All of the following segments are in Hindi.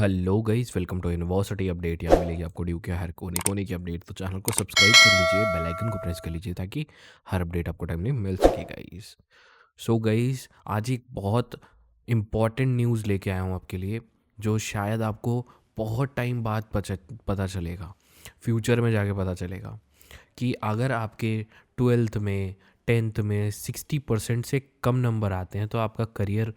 Hello guys, welcome to university update. यहाँ मिलेगी आपको ड्यू के हर कोने कोने की अपडेट। तो चैनल को सब्सक्राइब कर लीजिए, बेल आइकन को प्रेस कर लीजिए ताकि हर अपडेट आपको टाइमली मिल सके गाइस। सो गाइस, आज एक बहुत इम्पॉर्टेंट न्यूज़ लेके आया हूँ आपके लिए, जो शायद आपको बहुत टाइम बाद पता चलेगा, फ्यूचर में जाके पता चलेगा कि अगर आपके 12th में 10th में 60% से कम नंबर आते हैं तो आपका करियर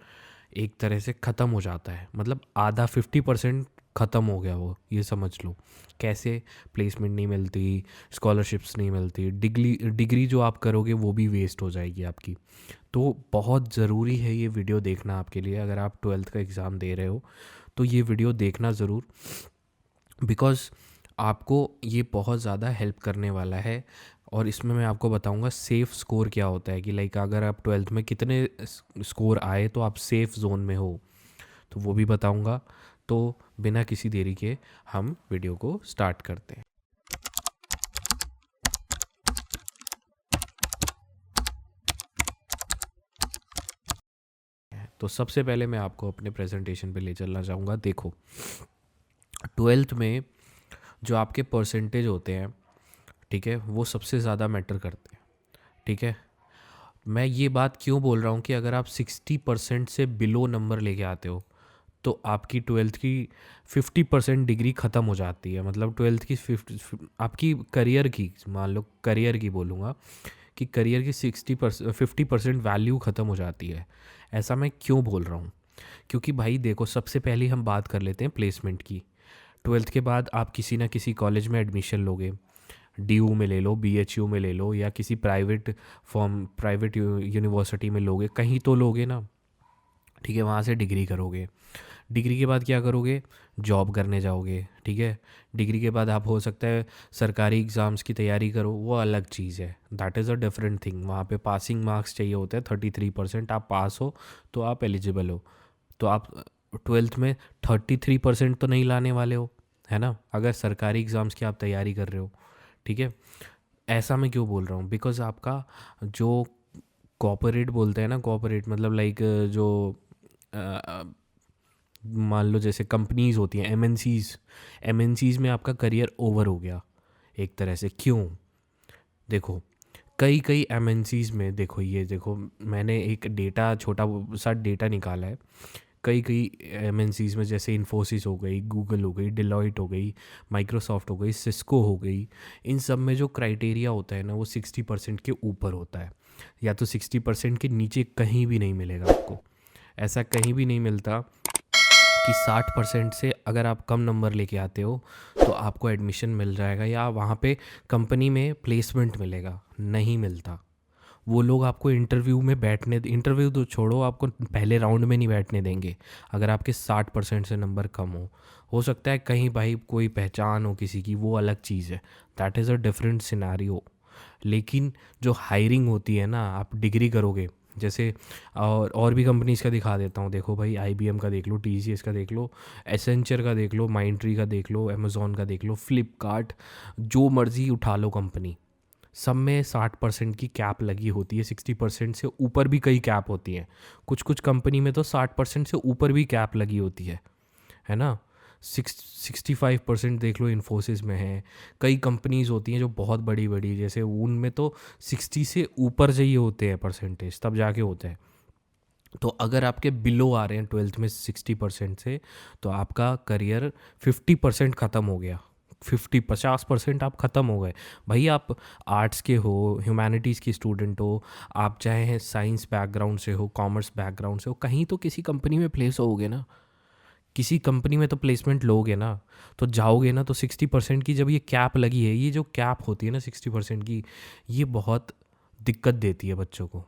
एक तरह से ख़त्म हो जाता है। मतलब आधा 50% ख़त्म हो गया वो, ये समझ लो। कैसे? प्लेसमेंट नहीं मिलती, स्कॉलरशिप्स नहीं मिलती, डिग्री जो आप करोगे वो भी वेस्ट हो जाएगी आपकी। तो बहुत ज़रूरी है ये वीडियो देखना आपके लिए। अगर आप 12th का एग्ज़ाम दे रहे हो तो ये वीडियो देखना ज़रूर, बिकॉज़ आपको ये बहुत ज़्यादा हेल्प करने वाला है। और इसमें मैं आपको बताऊंगा सेफ़ स्कोर क्या होता है, कि लाइक अगर आप 12th में कितने स्कोर आए तो आप सेफ़ जोन में हो, तो वो भी बताऊंगा। तो बिना किसी देरी के हम वीडियो को स्टार्ट करते हैं। तो सबसे पहले मैं आपको अपने प्रेजेंटेशन पे ले चलना चाहूँगा। देखो, 12th में जो आपके परसेंटेज होते हैं, ठीक है, वो सबसे ज़्यादा मैटर करते हैं। ठीक है, मैं ये बात क्यों बोल रहा हूँ कि अगर आप 60% से बिलो नंबर लेके आते हो तो आपकी 12th की 50% डिग्री ख़त्म हो जाती है। मतलब 12th की 50 आपकी करियर की, मान लो करियर की बोलूँगा, कि करियर की 50% वैल्यू ख़त्म हो जाती है। ऐसा मैं क्यों बोल रहा हूँ? क्योंकि भाई देखो, सबसे पहले हम बात कर लेते हैं प्लेसमेंट की। 12th के बाद आप किसी ना किसी कॉलेज में एडमिशन लोगे, डीयू में ले लो, बीएचयू में ले लो, या किसी प्राइवेट यूनिवर्सिटी में लोगे, कहीं तो लोगे ना। ठीक है, वहाँ से डिग्री करोगे। डिग्री के बाद क्या करोगे? जॉब करने जाओगे। ठीक है, डिग्री के बाद आप हो सकता है सरकारी एग्ज़ाम्स की तैयारी करो, वो अलग चीज़ है, that is a different thing. वहाँ पे पासिंग मार्क्स चाहिए होते हैं 33%, आप पास हो तो आप एलिजिबल हो। तो आप 12th में 33% तो नहीं लाने वाले हो, है ना, अगर सरकारी एग्ज़ाम्स की आप तैयारी कर रहे हो। ठीक है, ऐसा मैं क्यों बोल रहा हूँ? बिकॉज आपका जो कॉपोरेट बोलते हैं ना, कॉपोरेट मतलब लाइक जो मान लो जैसे कंपनीज होती हैं, एमएनसीज में आपका करियर ओवर हो गया एक तरह से। क्यों? देखो, कई कई एमएनसीज में, देखो ये देखो, मैंने एक डेटा, छोटा सा डेटा निकाला है। कई कई एमएनसीज में, जैसे इन्फोसिस हो गई, गूगल हो गई, डिलॉयट हो गई, माइक्रोसॉफ्ट हो गई, सिस्को हो गई, इन सब में जो क्राइटेरिया होता है ना, वो 60% के ऊपर होता है, या तो 60% के नीचे कहीं भी नहीं मिलेगा आपको। ऐसा कहीं भी नहीं मिलता कि 60% से अगर आप कम नंबर लेके आते हो तो आपको एडमिशन मिल जाएगा या वहाँ पे कंपनी में प्लेसमेंट मिलेगा। नहीं मिलता। वो लोग आपको इंटरव्यू तो छोड़ो, आपको पहले राउंड में नहीं बैठने देंगे अगर आपके 60% से नंबर कम हो सकता है कहीं भाई कोई पहचान हो किसी की, वो अलग चीज़ है, that is a different scenario. लेकिन जो हायरिंग होती है ना, आप डिग्री करोगे, जैसे और भी कंपनीज़ का दिखा देता हूँ। देखो भाई, आईबीएम का देख लो, टीसीएस का देख लो, एसेंचर का देख लो, माइंडट्री का देख लो, अमेज़ॉन का देख लो, फ्लिपकार्ट, जो मर्ज़ी उठा लो कंपनी, सब में 60% की कैप लगी होती है। 60% से ऊपर भी कई कैप होती हैं। कुछ कुछ कंपनी में तो 60% से ऊपर भी कैप लगी होती है ना। 65% देख लो इन्फोसिस में है। कई कंपनीज होती हैं जो बहुत बड़ी बड़ी, जैसे उनमें तो 60 से ऊपर चाहिए होते हैं परसेंटेज, तब जाके होता है। तो अगर आपके बिलो आ रहे हैं 12th में 60% से, तो आपका करियर 50% ख़त्म हो गया। 50% आप ख़त्म हो गए भाई। आप आर्ट्स के हो, ह्यूमैनिटीज़ की स्टूडेंट हो, आप चाहे साइंस बैकग्राउंड से हो, कॉमर्स बैकग्राउंड से हो, कहीं तो किसी कंपनी में प्लेस होगे ना, किसी कंपनी में तो प्लेसमेंट लोगे ना, तो जाओगे ना। तो 60% की जब ये कैप लगी है, ये जो कैप होती है ना 60% की, ये बहुत दिक्कत देती है बच्चों को।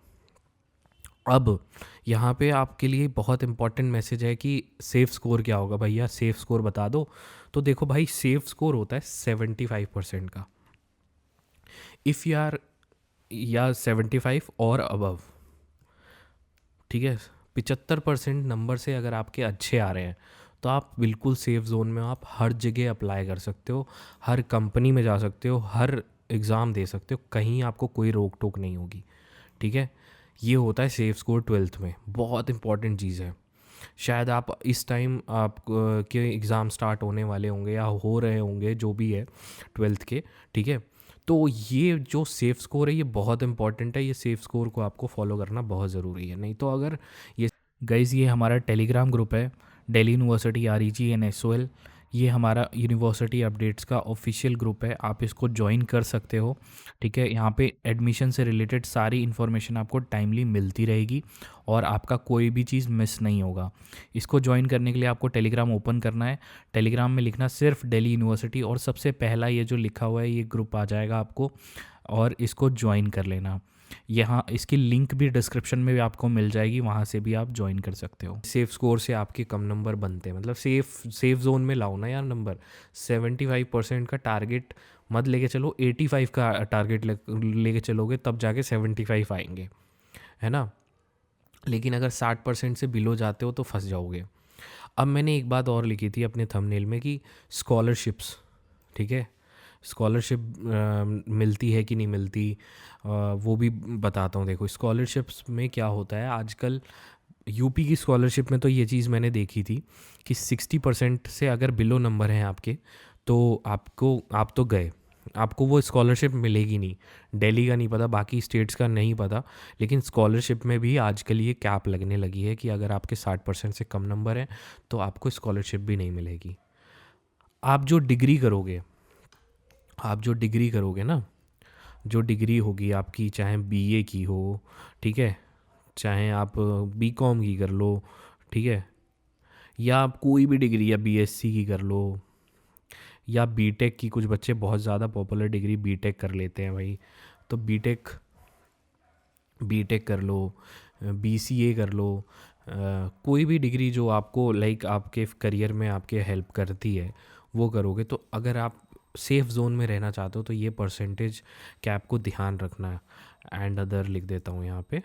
अब यहाँ पे आपके लिए बहुत इंपॉर्टेंट मैसेज है कि सेफ़ स्कोर क्या होगा भैया, सेफ़ स्कोर बता दो। तो देखो भाई, सेफ़ स्कोर होता है 75% का। इफ़ यू आर या 75 और अबव, ठीक है, 75% नंबर से अगर आपके अच्छे आ रहे हैं तो आप बिल्कुल सेफ़ जोन में हो। आप हर जगह अप्लाई कर सकते हो, हर कंपनी में जा सकते हो, हर एग्ज़ाम दे सकते हो, कहीं आपको कोई रोक टोक नहीं होगी। ठीक है, ये होता है सेफ़ स्कोर 12th में, बहुत इंपॉर्टेंट चीज़ है। शायद आप इस टाइम आप के एग्ज़ाम स्टार्ट होने वाले होंगे या हो रहे होंगे, जो भी है 12th के, ठीक है। तो ये जो सेफ़ स्कोर है ये बहुत इंपॉर्टेंट है, ये सेफ़ स्कोर को आपको फॉलो करना बहुत ज़रूरी है, नहीं तो अगर ये गाइज़ ये हमारा टेलीग्राम ग्रुप है, दिल्ली यूनिवर्सिटी REGNSOL। ये हमारा यूनिवर्सिटी अपडेट्स का ऑफिशियल ग्रुप है, आप इसको ज्वाइन कर सकते हो, ठीक है। यहाँ पे एडमिशन से रिलेटेड सारी इन्फॉर्मेशन आपको टाइमली मिलती रहेगी और आपका कोई भी चीज़ मिस नहीं होगा। इसको ज्वाइन करने के लिए आपको टेलीग्राम ओपन करना है, टेलीग्राम में लिखना सिर्फ दिल्ली यूनिवर्सिटी और सबसे पहला ये जो लिखा हुआ है ये ग्रुप आ जाएगा आपको, और इसको ज्वाइन कर लेना। यहाँ इसकी लिंक भी डिस्क्रिप्शन में भी आपको मिल जाएगी, वहाँ से भी आप ज्वाइन कर सकते हो। सेफ़ स्कोर से आपके कम नंबर बनते हैं, मतलब सेफ़ जोन में लाओ ना यार नंबर। 75% का टारगेट मत लेके चलो, 85 का टारगेट लेके चलोगे तब जाके 75 आएंगे, है ना। लेकिन अगर 60% से बिलो जाते हो तो फंस जाओगे। अब मैंने एक बात और लिखी थी अपने थंबनेल में कि स्कॉलरशिप्स, ठीक है, स्कॉलरशिप मिलती है कि नहीं मिलती, वो भी बताता हूँ। देखो स्कॉलरशिप्स में क्या होता है आजकल, यूपी की स्कॉलरशिप में तो ये चीज़ मैंने देखी थी कि 60% से अगर बिलो नंबर हैं आपके तो आप तो गए, आपको वो स्कॉलरशिप मिलेगी नहीं। दिल्ली का नहीं पता, बाकी स्टेट्स का नहीं पता, लेकिन स्कॉलरशिप में भी आजकल ये कैप लगने लगी है कि अगर आपके 60% से कम नंबर हैं तो आपको स्कॉलरशिप भी नहीं मिलेगी। आप जो डिग्री करोगे, ना, जो डिग्री होगी आपकी, चाहे बीए की हो, ठीक है, चाहे आप बीकॉम की कर लो, ठीक है, या आप कोई भी डिग्री या बीएससी की कर लो, या बीटेक की, कुछ बच्चे बहुत ज़्यादा पॉपुलर डिग्री बीटेक कर लेते हैं भाई, तो बीटेक बीटेक कर लो, बीसीए कर लो, कोई भी डिग्री जो आपको लाइक आपके करियर में आपके हेल्प करती है वो करोगे। तो अगर आप सेफ़ जोन में रहना चाहते हो तो ये परसेंटेज कैप को ध्यान रखना है। एंड अदर लिख देता हूँ यहाँ पे,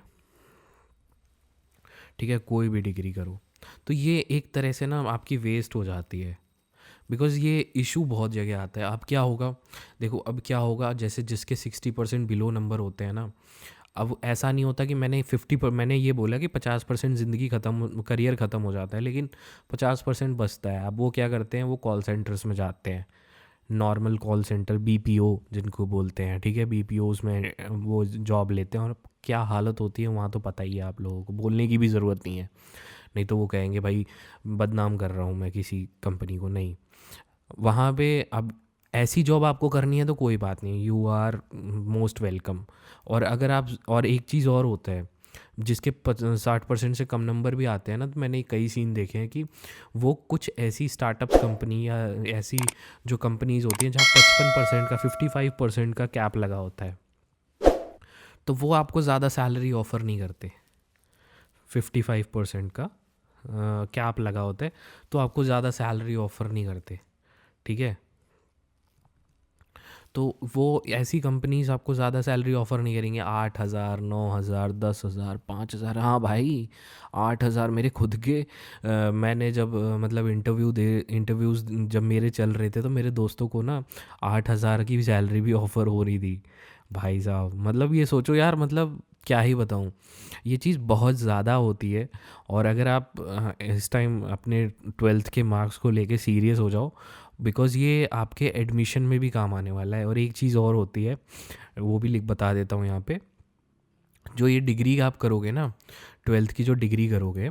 ठीक है, कोई भी डिग्री करो तो ये एक तरह से ना आपकी वेस्ट हो जाती है, बिकॉज़ ये इशू बहुत जगह आता है। अब क्या होगा, देखो अब क्या होगा, जैसे जिसके 60% बिलो नंबर होते हैं ना, अब ऐसा नहीं होता कि मैंने ये बोला कि 50% ज़िंदगी ख़त्म, करियर ख़त्म हो जाता है, लेकिन 50% बचता है। अब वो क्या करते हैं, वो कॉल सेंटर्स में जाते हैं, नॉर्मल कॉल सेंटर, बीपीओ जिनको बोलते हैं, ठीक है, बीपीओज़ में वो जॉब लेते हैं, और क्या हालत होती है वहाँ तो पता ही है आप लोगों को, बोलने की भी ज़रूरत नहीं है, नहीं तो वो कहेंगे भाई बदनाम कर रहा हूँ मैं किसी कंपनी को। नहीं, वहाँ पे अब ऐसी जॉब आपको करनी है तो कोई बात नहीं, यू आर मोस्ट वेलकम। और अगर आप, और एक चीज़ और होता है, जिसके 60% से कम नंबर भी आते हैं ना, तो मैंने कई सीन देखे हैं कि वो कुछ ऐसी स्टार्टअप कंपनी या ऐसी जो कंपनीज़ होती हैं जहाँ 55% का 55% का कैप लगा होता है, तो वो आपको ज़्यादा सैलरी ऑफ़र नहीं करते। 55% का कैप लगा होता है तो आपको ज़्यादा सैलरी ऑफ़र नहीं करते, ठीक है। तो वो ऐसी कंपनीज़ आपको ज़्यादा सैलरी ऑफ़र नहीं करेंगे, 8,000, 9,000, 10,000, 5,000। हाँ भाई, 8,000 मेरे खुद के मैंने जब मतलब इंटरव्यूज़ जब मेरे चल रहे थे तो मेरे दोस्तों को ना 8,000 की सैलरी भी ऑफ़र हो रही थी भाई साहब। मतलब ये सोचो यार, मतलब क्या ही बताऊँ, ये चीज़ बहुत ज़्यादा होती है। और अगर आप इस टाइम अपने 12th के मार्क्स को लेके सीरियस हो जाओ, बिकॉज़ ये आपके एडमिशन में भी काम आने वाला है। और एक चीज़ और होती है, वो भी लिख बता देता हूँ यहाँ पे, जो ये डिग्री आप करोगे ना, 12th की जो डिग्री करोगे,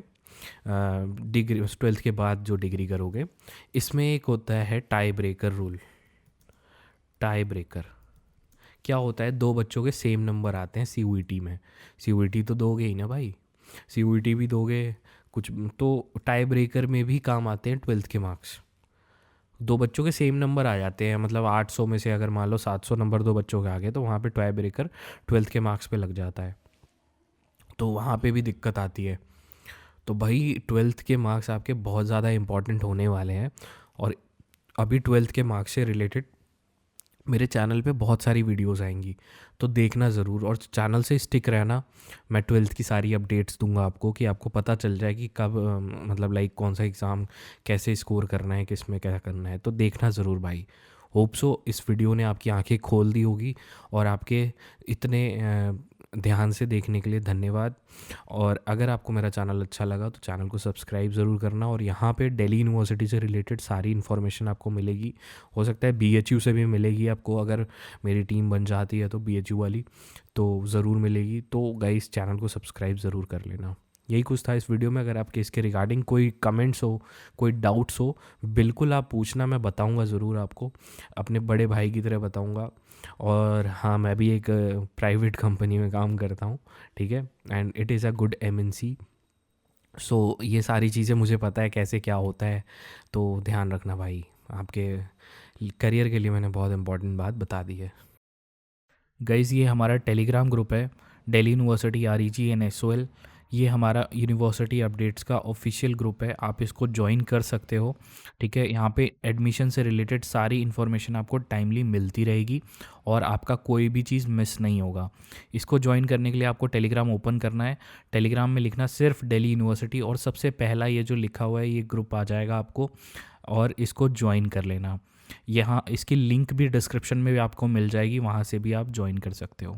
डिग्री 12th के बाद जो डिग्री करोगे, इसमें एक होता है tie breaker rule. Tie breaker क्या होता है, दो बच्चों के सेम नंबर आते हैं सीयूईटी में, सीयूईटी तो दोगे ही ना भाई, सीयूईटी भी दोगे कुछ, तो टाई ब्रेकर में भी काम आते हैं 12th के मार्क्स। दो बच्चों के सेम नंबर आ जाते हैं, मतलब 800 में से अगर मान लो 700 नंबर दो बच्चों के आ गए तो वहाँ पे टाई ब्रेकर 12th के मार्क्स पे लग जाता है, तो वहाँ पे भी दिक्कत आती है। तो भाई 12th के मार्क्स आपके बहुत ज़्यादा इंपॉर्टेंट होने वाले हैं। और अभी 12th के मार्क्स से रिलेटेड मेरे चैनल पे बहुत सारी वीडियोस आएंगी, तो देखना ज़रूर और चैनल से स्टिक रहना। मैं 12th की सारी अपडेट्स दूंगा आपको, कि आपको पता चल जाए कि कब मतलब लाइक कौन सा एग्ज़ाम कैसे स्कोर करना है, किस में क्या करना है, तो देखना ज़रूर भाई। होप सो इस वीडियो ने आपकी आंखें खोल दी होगी और आपके इतने ध्यान से देखने के लिए धन्यवाद। और अगर आपको मेरा चैनल अच्छा लगा तो चैनल को सब्सक्राइब ज़रूर करना। और यहाँ पे दिल्ली यूनिवर्सिटी से रिलेटेड सारी इन्फॉर्मेशन आपको मिलेगी। हो सकता है बीएचयू से भी मिलेगी आपको, अगर मेरी टीम बन जाती है तो बीएचयू वाली तो ज़रूर मिलेगी। तो गाइस चैनल को सब्सक्राइब ज़रूर कर लेना। यही कुछ था इस वीडियो में। अगर आपके इसके रिगार्डिंग कोई कमेंट्स हो, कोई डाउट्स हो, बिल्कुल आप पूछना, मैं बताऊंगा ज़रूर आपको, अपने बड़े भाई की तरह बताऊंगा। और हाँ, मैं भी एक प्राइवेट कंपनी में काम करता हूँ, ठीक है, and it is a good MNC. So ये सारी चीज़ें मुझे पता है कैसे क्या होता है, तो ध्यान रखना भाई। आपके करियर के लिए मैंने बहुत इंपॉर्टेंट बात बता दी है। गाइज़ ये हमारा टेलीग्राम ग्रुप है, Delhi university REG and SOL। ये हमारा यूनिवर्सिटी अपडेट्स का ऑफिशियल ग्रुप है, आप इसको ज्वाइन कर सकते हो, ठीक है। यहाँ पे एडमिशन से रिलेटेड सारी इन्फॉर्मेशन आपको टाइमली मिलती रहेगी और आपका कोई भी चीज़ मिस नहीं होगा। इसको ज्वाइन करने के लिए आपको टेलीग्राम ओपन करना है। टेलीग्राम में लिखना सिर्फ दिल्ली यूनिवर्सिटी और सबसे पहला ये जो लिखा हुआ है ये ग्रुप आ जाएगा आपको, और इसको ज्वाइन कर लेना। यहाँ इसकी लिंक भी डिस्क्रिप्शन में भी आपको मिल जाएगी, वहाँ से भी आप ज्वाइन कर सकते हो।